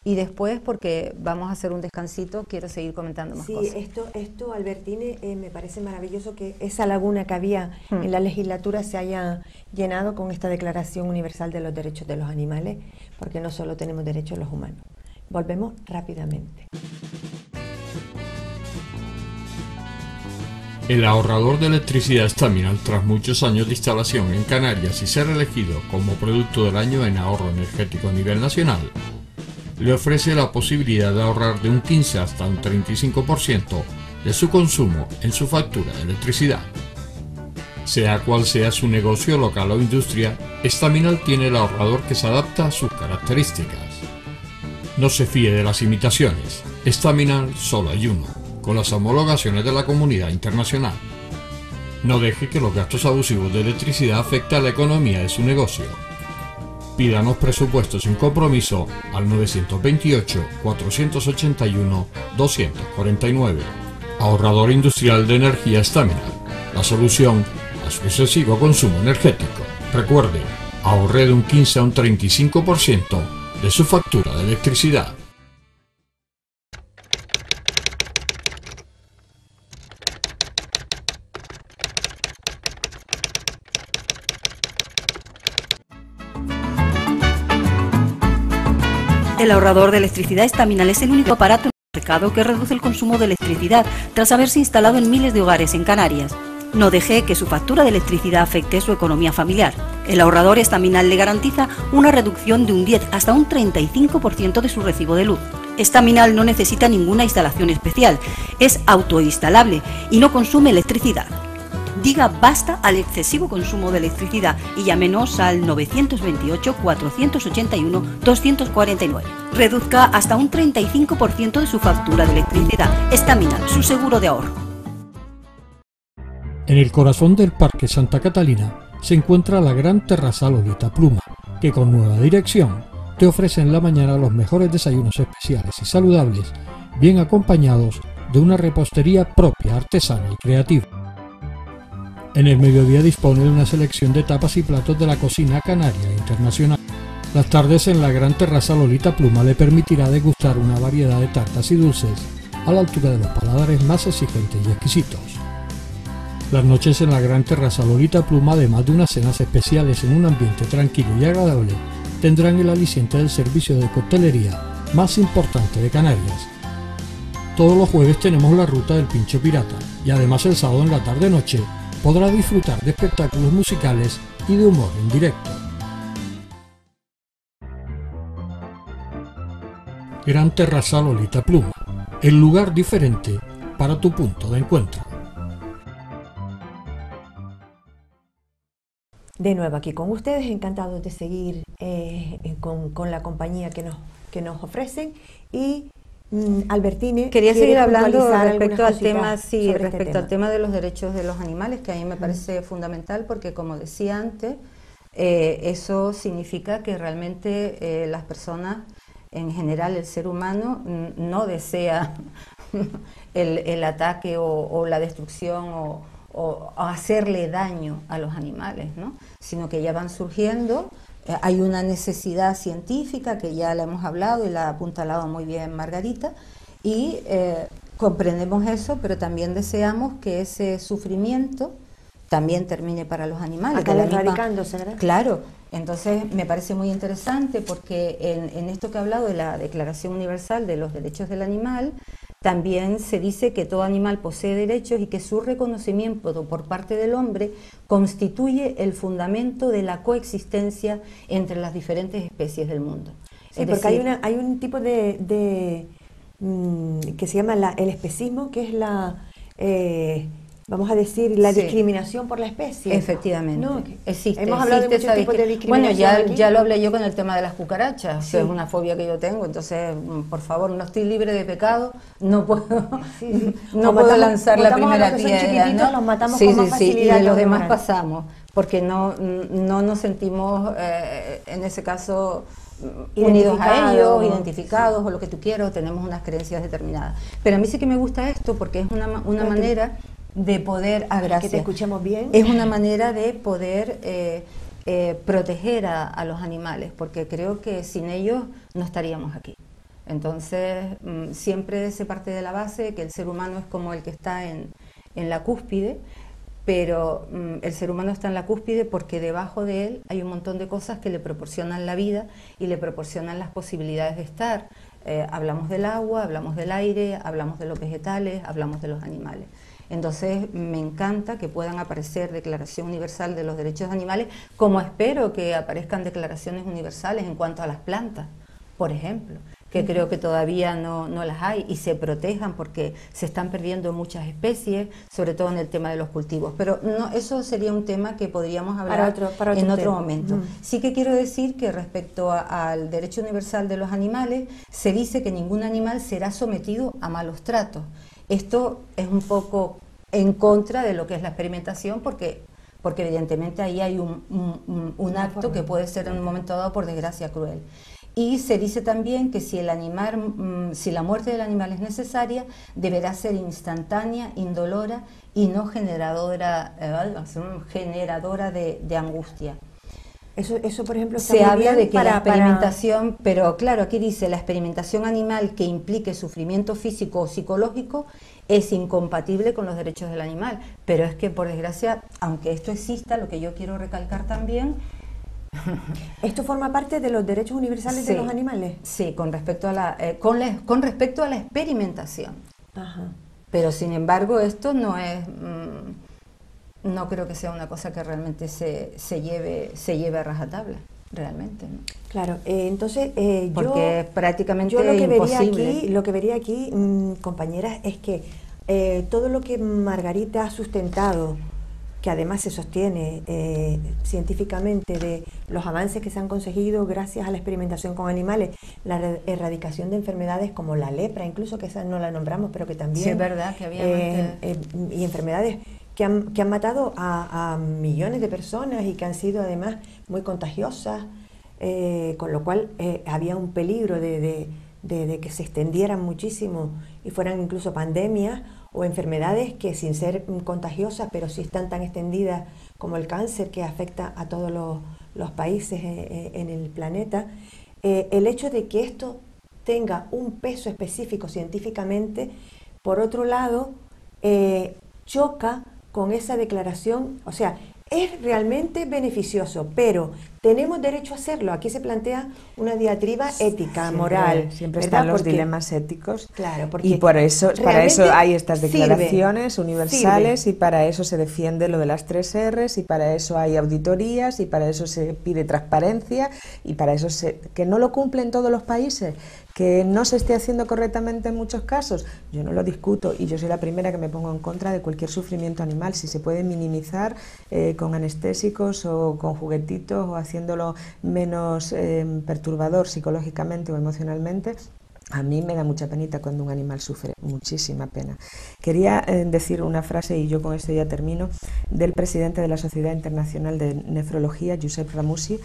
Y después, porque vamos a hacer un descansito, quiero seguir comentando más cosas. Sí, esto Albertine, me parece maravilloso que esa laguna que había en la legislatura se haya llenado con esta Declaración Universal de los Derechos de los Animales, porque no solo tenemos derechos los humanos. Volvemos rápidamente. El ahorrador de electricidad Staminal, tras muchos años de instalación en Canarias y ser elegido como producto del año en ahorro energético a nivel nacional, le ofrece la posibilidad de ahorrar de un 15 hasta un 35% de su consumo en su factura de electricidad. Sea cual sea su negocio local o industria, Staminal tiene el ahorrador que se adapta a sus características. No se fíe de las imitaciones, Staminal solo hay uno, con las homologaciones de la comunidad internacional. No deje que los gastos abusivos de electricidad afecten a la economía de su negocio. Pídanos presupuestos sin compromiso al 928-481-249. Ahorrador industrial de energía Staminal, la solución a su excesivo consumo energético. Recuerde, ahorre de un 15 a un 35% de su factura de electricidad. El ahorrador de electricidad Staminal es el único aparato en el mercado que reduce el consumo de electricidad tras haberse instalado en miles de hogares en Canarias. No deje que su factura de electricidad afecte su economía familiar. El ahorrador Staminal le garantiza una reducción de un 10 hasta un 35% de su recibo de luz. Staminal no necesita ninguna instalación especial, es autoinstalable y no consume electricidad. Diga basta al excesivo consumo de electricidad y llámenos al 928-481-249. Reduzca hasta un 35% de su factura de electricidad. Staminal, su seguro de ahorro. En el corazón del Parque Santa Catalina se encuentra la gran terraza Lolita Pluma, que con nueva dirección te ofrece en la mañana los mejores desayunos especiales y saludables, bien acompañados de una repostería propia, artesana y creativa. En el mediodía dispone de una selección de tapas y platos de la cocina canaria e internacional. Las tardes en la gran terraza Lolita Pluma le permitirá degustar una variedad de tartas y dulces a la altura de los paladares más exigentes y exquisitos. Las noches en la gran terraza Lolita Pluma, además de unas cenas especiales en un ambiente tranquilo y agradable, tendrán el aliciente del servicio de coctelería más importante de Canarias. Todos los jueves tenemos la ruta del Pincho Pirata y además el sábado en la tarde-noche podrá disfrutar de espectáculos musicales y de humor en directo. Gran Terrasal Olita Pluma, el lugar diferente para tu punto de encuentro. De nuevo aquí con ustedes, encantados de seguir con la compañía que nos ofrecen. Y Albertine, quería seguir hablando respecto al tema, tema de los derechos de los animales, que a mí me parece fundamental, porque como decía antes, eso significa que realmente las personas, en general el ser humano, no desea el ataque o la destrucción o hacerle daño a los animales, ¿no? Sino que ya van surgiendo. Hay una necesidad científica que ya la hemos hablado y la ha apuntalado muy bien Margarita, y comprendemos eso, pero también deseamos que ese sufrimiento también termine para los animales. Acaba erradicándose, ¿verdad? Claro, entonces me parece muy interesante porque en esto que he hablado de la Declaración Universal de los Derechos del Animal, también se dice que todo animal posee derechos y que su reconocimiento por parte del hombre constituye el fundamento de la coexistencia entre las diferentes especies del mundo. Sí, es porque decir, hay un tipo que se llama el especismo, que es vamos a decir, la discriminación por la especie. Efectivamente. ¿No? Existe. Hemos hablado de muchos tipos de discriminación. Bueno, ya lo hablé yo con el tema de las cucarachas, que es una fobia que yo tengo, entonces, por favor, no estoy libre de pecado, no puedo, no puedo lanzar la primera piedra, ¿no? Los matamos con más facilidad. Y de los demás pasamos, porque no nos sentimos, en ese caso, unidos a ellos, identificados, o lo que tú quieras, o tenemos unas creencias determinadas. Pero a mí sí que me gusta esto, porque es una manera de poder, que te escuchemos bien, es una manera de poder proteger a los animales, porque creo que sin ellos no estaríamos aquí. Entonces siempre se parte de la base que el ser humano es como el que está en la cúspide, pero el ser humano está en la cúspide porque debajo de él hay un montón de cosas que le proporcionan la vida y le proporcionan las posibilidades de estar. Hablamos del agua, hablamos del aire, hablamos de los vegetales, hablamos de los animales. Entonces me encanta que puedan aparecer Declaración Universal de los Derechos de Animales, como espero que aparezcan declaraciones universales en cuanto a las plantas, por ejemplo, que creo que todavía no las hay, y se protejan porque se están perdiendo muchas especies, sobre todo en el tema de los cultivos. Pero no, eso sería un tema que podríamos hablar en otro momento. Sí que quiero decir que respecto al derecho universal de los animales, se dice que ningún animal será sometido a malos tratos. Esto es un poco en contra de lo que es la experimentación, porque evidentemente ahí hay un acto que puede ser en un momento dado, por desgracia, cruel. Y se dice también que si la muerte del animal es necesaria, deberá ser instantánea, indolora y no generadora de angustia. Eso, por ejemplo, está se muy habla bien de que la experimentación, pero claro, aquí dice la experimentación animal que implique sufrimiento físico o psicológico es incompatible con los derechos del animal. Pero es que, por desgracia, aunque esto exista, lo que yo quiero recalcar también... ¿Esto forma parte de los derechos universales de los animales? Sí, con respecto a la experimentación. Ajá. Pero, sin embargo, esto no es... no creo que sea una cosa que realmente se lleve a rajatabla, realmente, ¿no? Claro, entonces porque es prácticamente yo imposible. Lo que vería aquí, compañeras, es que todo lo que Margarita ha sustentado, que además se sostiene científicamente, de los avances que se han conseguido gracias a la experimentación con animales, la erradicación de enfermedades como la lepra, incluso, que esa no la nombramos, pero que también... Sí, es verdad que había y enfermedades que han matado a millones de personas y que han sido además muy contagiosas, con lo cual había un peligro de que se extendieran muchísimo y fueran incluso pandemias o enfermedades que, sin ser contagiosas, pero sí están tan extendidas como el cáncer, que afecta a todos los países en el planeta. El hecho de que esto tenga un peso específico científicamente, por otro lado, choca con esa declaración, o sea, Es realmente beneficioso, pero tenemos derecho a hacerlo. Aquí se plantea una diatriba ética, moral. Siempre ¿verdad? están los Porque, dilemas éticos. Claro, porque Y para eso hay estas declaraciones sirve. universales y para eso se defiende lo de las 3 R's y para eso hay auditorías y para eso se pide transparencia y para eso que no lo cumplen todos los países, que no se esté haciendo correctamente en muchos casos. Yo no lo discuto y yo soy la primera que me pongo en contra de cualquier sufrimiento animal. Si se puede minimizar con anestésicos o con juguetitos o haciéndolo menos perturbador psicológicamente o emocionalmente, a mí me da mucha penita cuando un animal sufre, muchísima pena. Quería decir una frase, y yo con esto ya termino, del presidente de la Sociedad Internacional de Nefrología, Josep Ramusi,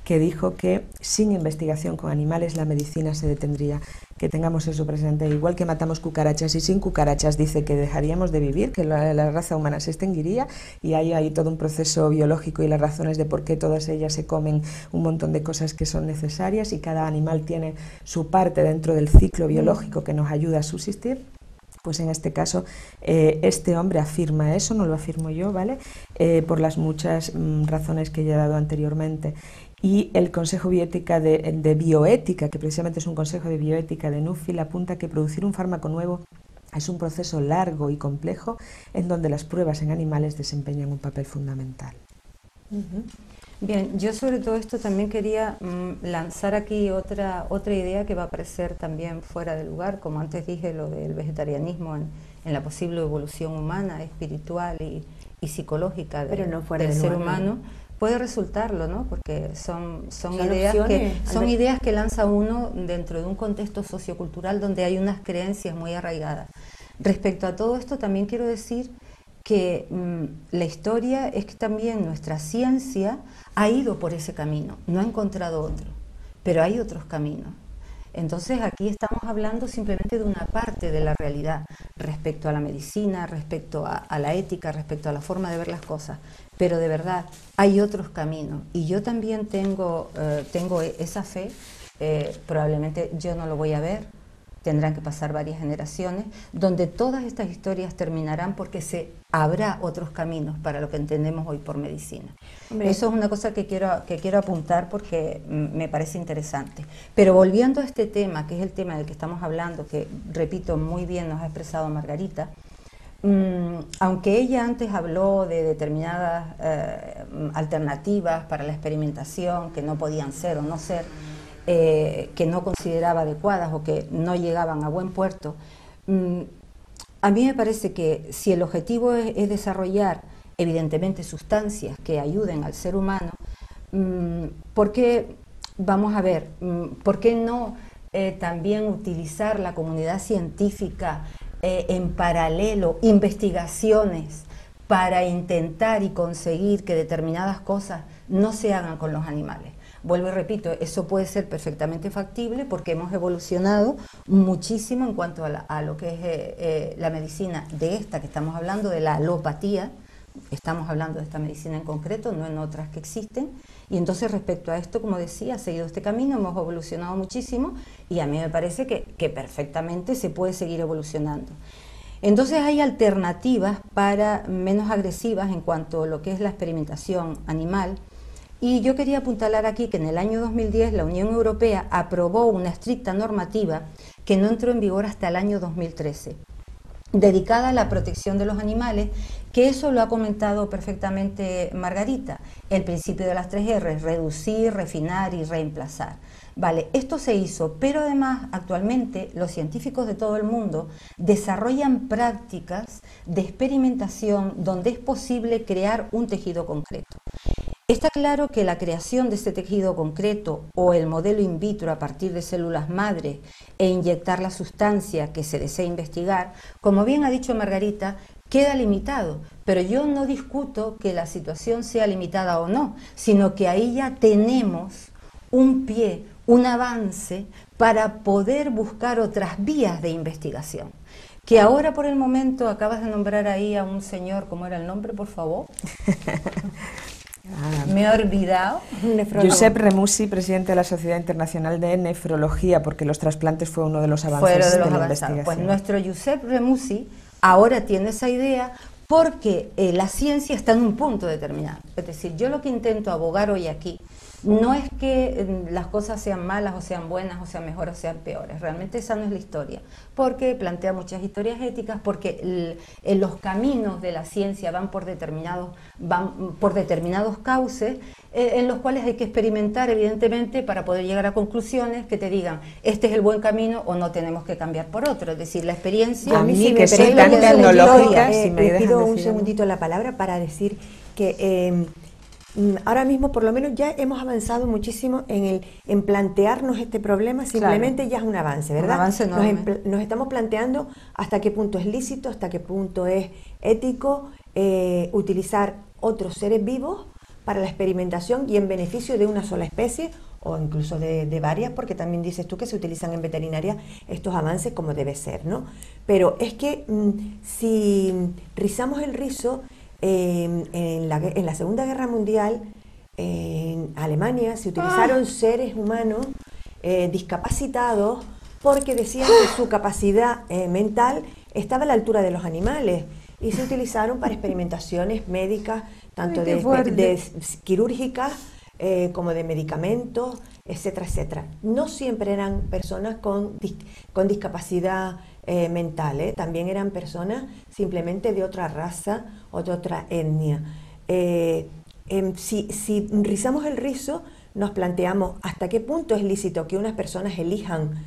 que dijo que sin investigación con animales la medicina se detendría. Que tengamos eso presente, igual que matamos cucarachas y sin cucarachas dice que dejaríamos de vivir, que la raza humana se extinguiría, y hay todo un proceso biológico y las razones de por qué todas ellas se comen un montón de cosas que son necesarias y cada animal tiene su parte dentro del ciclo biológico que nos ayuda a subsistir. Pues en este caso este hombre afirma eso, no lo afirmo yo, ¿vale? Por las muchas razones que ya he dado anteriormente. Y el Consejo Bioética de Bioética, que precisamente es un consejo de bioética de Nuffield, apunta que producir un fármaco nuevo es un proceso largo y complejo en donde las pruebas en animales desempeñan un papel fundamental. Bien, yo sobre todo esto también quería lanzar aquí otra idea que va a aparecer también fuera de lugar, como antes dije, lo del vegetarianismo en la posible evolución humana, espiritual y psicológica del ser humano. Puede resultarlo, ¿no? Porque son ideas que lanza uno dentro de un contexto sociocultural donde hay unas creencias muy arraigadas. Respecto a todo esto también quiero decir que la historia es que también nuestra ciencia ha ido por ese camino, no ha encontrado otro, pero hay otros caminos. Entonces aquí estamos hablando simplemente de una parte de la realidad respecto a la medicina, respecto a la ética, respecto a la forma de ver las cosas, pero de verdad hay otros caminos y yo también tengo esa fe, probablemente yo no lo voy a ver, tendrán que pasar varias generaciones, donde todas estas historias terminarán porque habrá otros caminos para lo que entendemos hoy por medicina. Hombre, eso es una cosa que quiero apuntar porque me parece interesante. Pero volviendo a este tema, que es el tema del que estamos hablando, que repito, muy bien nos ha expresado Margarita, aunque ella antes habló de determinadas alternativas para la experimentación que no podían ser o no ser, que no consideraba adecuadas o que no llegaban a buen puerto, a mí me parece que si el objetivo es desarrollar evidentemente sustancias que ayuden al ser humano, ¿por qué, vamos a ver, por qué no también utilizar la comunidad científica en paralelo, investigaciones para intentar y conseguir que determinadas cosas no se hagan con los animales? Vuelvo y repito, eso puede ser perfectamente factible porque hemos evolucionado muchísimo en cuanto a lo que es la medicina de esta que estamos hablando, de la alopatía. Estamos hablando de esta medicina en concreto, no en otras que existen. Y entonces respecto a esto, como decía, ha seguido este camino, hemos evolucionado muchísimo y a mí me parece que perfectamente se puede seguir evolucionando. Entonces hay alternativas menos agresivas en cuanto a lo que es la experimentación animal. Y yo quería apuntalar aquí que en el año 2010 la Unión Europea aprobó una estricta normativa que no entró en vigor hasta el año 2013, dedicada a la protección de los animales, que eso lo ha comentado perfectamente Margarita, el principio de las 3 R's, reducir, refinar y reemplazar. Vale, esto se hizo, pero además actualmente los científicos de todo el mundo desarrollan prácticas de experimentación donde es posible crear un tejido concreto. Está claro que la creación de este tejido concreto o el modelo in vitro a partir de células madre e inyectar la sustancia que se desea investigar, como bien ha dicho Margarita, queda limitado, pero yo no discuto que la situación sea limitada o no, sino que ahí ya tenemos un pie, un avance para poder buscar otras vías de investigación. Que ahora por el momento acabas de nombrar ahí a un señor, ¿cómo era el nombre, por favor? Me he olvidado. Josep Ramusi, presidente de la Sociedad Internacional de Nefrología, porque los trasplantes fue uno de los avances de la investigación. Pues nuestro Josep Ramusi ahora tiene esa idea porque la ciencia está en un punto determinado. Es decir, yo lo que intento abogar hoy aquí no es que las cosas sean malas o sean buenas o sean mejores o sean peores, realmente esa no es la historia, porque plantea muchas historias éticas, porque los caminos de la ciencia van por determinados cauces en los cuales hay que experimentar, evidentemente, para poder llegar a conclusiones que te digan este es el buen camino o no tenemos que cambiar por otro. Es decir, la experiencia... A mí si que me soy permiten tan tecnológica, si me le dejan pido un decir algo. segundito la palabra para decir que ahora mismo por lo menos ya hemos avanzado muchísimo en plantearnos este problema, simplemente ya es un avance, ¿verdad? Un avance enorme. Nos estamos planteando hasta qué punto es lícito, hasta qué punto es ético utilizar otros seres vivos para la experimentación y en beneficio de una sola especie o incluso de varias, porque también dices tú que se utilizan en veterinaria estos avances como debe ser, ¿no? Pero es que si rizamos el rizo, en la Segunda Guerra Mundial, en Alemania se utilizaron seres humanos discapacitados porque decían que su capacidad mental estaba a la altura de los animales y se utilizaron para experimentaciones médicas, tanto de quirúrgicas como de medicamentos, etcétera, etcétera. No siempre eran personas con discapacidad mental, también eran personas simplemente de otra raza o de otra etnia. Si rizamos el rizo, nos planteamos hasta qué punto es lícito que unas personas elijan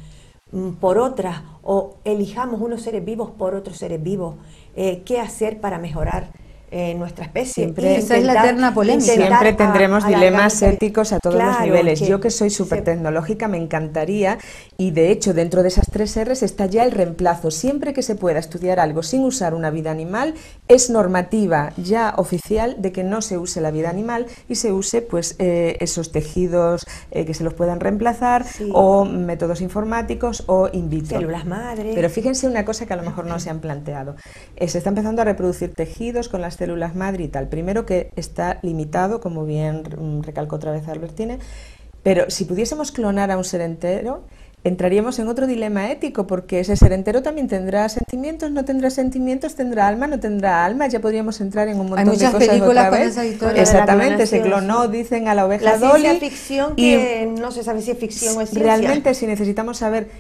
por otras o elijamos unos seres vivos por otros seres vivos, qué hacer para mejorar nuestra especie. Siempre, esa es la eterna polémica. Siempre tendremos dilemas éticos a todos los Claro, niveles. Yo que soy súper tecnológica me encantaría, y de hecho dentro de esas 3 R's está ya el reemplazo. Siempre que se pueda estudiar algo sin usar una vida animal, es normativa ya oficial de que no se use la vida animal y se use pues esos tejidos que se los puedan reemplazar, Sí. o métodos informáticos o in vitro. Células madre. Pero fíjense una cosa que a lo mejor no se han planteado. Se está empezando a reproducir tejidos con las células madre y tal. Primero que está limitado, como bien recalcó otra vez Albertine, pero si pudiésemos clonar a un ser entero, entraríamos en otro dilema ético, porque ese ser entero también tendrá sentimientos, no tendrá sentimientos, tendrá alma, no tendrá alma, ya podríamos entrar en un montón de cosas. Hay muchas películas otra con vez. esa historia. Exactamente, se de la clonación, clonó, dicen, a la oveja la Dolly. ciencia ficción que no se sabe si es ficción o es ciencia. Realmente, si necesitamos saber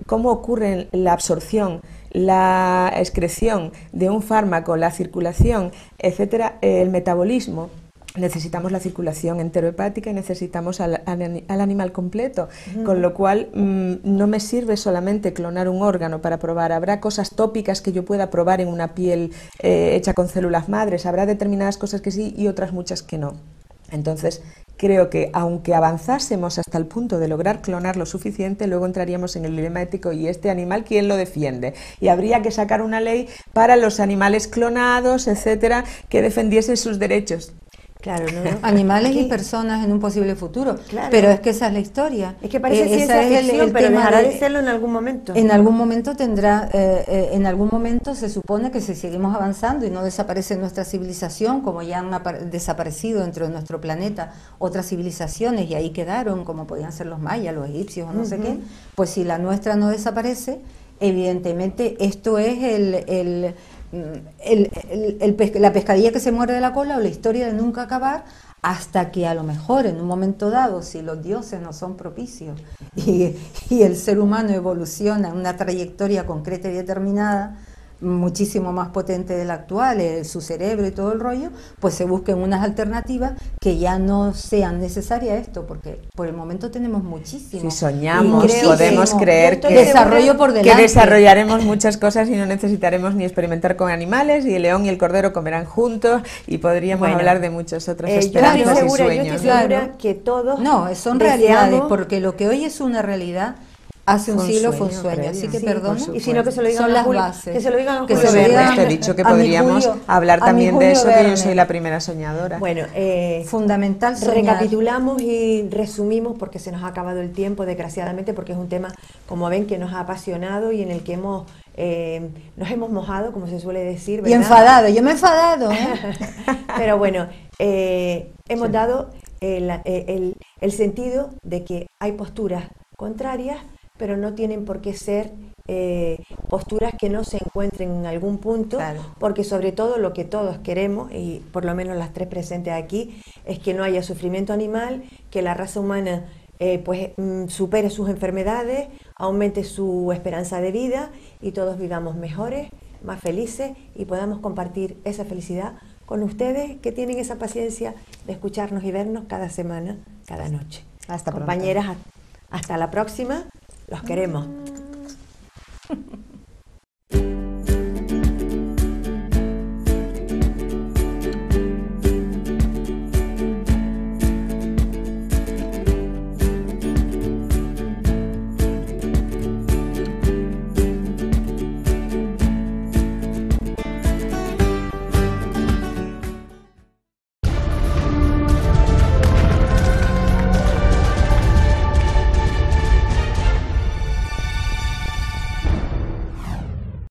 cómo ocurre la absorción, la excreción de un fármaco, la circulación, etcétera, el metabolismo, necesitamos la circulación enterohepática y necesitamos al animal completo, con lo cual no me sirve solamente clonar un órgano para probar. Habrá cosas tópicas que yo pueda probar en una piel hecha con células madres, habrá determinadas cosas que sí y otras muchas que no. Entonces, creo que aunque avanzásemos hasta el punto de lograr clonar lo suficiente, luego entraríamos en el dilema ético, y este animal, ¿quién lo defiende? Y habría que sacar una ley para los animales clonados, etcétera, que defendiese sus derechos. Claro, ¿no? Animales Aquí- y personas en un posible futuro. Claro. Pero es que esa es la historia. Es que parece Esa ciencia es ficción, pero tema dejará de serlo en algún momento. En algún momento tendrá, en algún momento se supone que si seguimos avanzando y no desaparece nuestra civilización, como ya han desaparecido dentro de nuestro planeta otras civilizaciones y ahí quedaron, como podían ser los mayas, los egipcios o no sé qué, pues si la nuestra no desaparece, evidentemente esto es la pescadilla que se muerde de la cola, o la historia de nunca acabar, hasta que a lo mejor en un momento dado, si los dioses no son propicios y el ser humano evoluciona en una trayectoria concreta y determinada, muchísimo más potente de la actual, su cerebro y todo el rollo, pues se busquen unas alternativas que ya no sean necesarias esto, porque por el momento tenemos muchísimo. Si soñamos, Y podemos creer que desarrollo por delante. que desarrollaremos muchas cosas y no necesitaremos ni experimentar con animales, y el león y el cordero comerán juntos, y podríamos hablar de muchas otras yo esperanzas estoy y segura, sueños. Claro. que todos No, son deseamos- realidades, porque lo que hoy es una realidad, hace un Fue un siglo fue un sueño sueño, previo. así que Sí, perdón. por Y si no, que se lo digan Son a las Julio, bases. que se lo digan a Que Julio se lo Verne. digan Esto he dicho que a mi podríamos Julio- hablar a mi también de Julio eso, que yo Verne. soy la primera soñadora. Bueno, Fundamental soñar. recapitulamos y resumimos, porque se nos ha acabado el tiempo, desgraciadamente, porque es un tema, como ven, que nos ha apasionado y en el que nos hemos mojado, como se suele decir, Y ¿verdad? enfadado, yo me he enfadado, ¿eh? Pero bueno, hemos dado el sentido de que hay posturas contrarias, pero no tienen por qué ser posturas que no se encuentren en algún punto, Claro. porque sobre todo lo que todos queremos, y por lo menos las tres presentes aquí, es que no haya sufrimiento animal, que la raza humana supere sus enfermedades, aumente su esperanza de vida y todos vivamos mejores, más felices y podamos compartir esa felicidad con ustedes que tienen esa paciencia de escucharnos y vernos cada semana, cada noche. Hasta pronto. Compañeras, hasta la próxima, los queremos.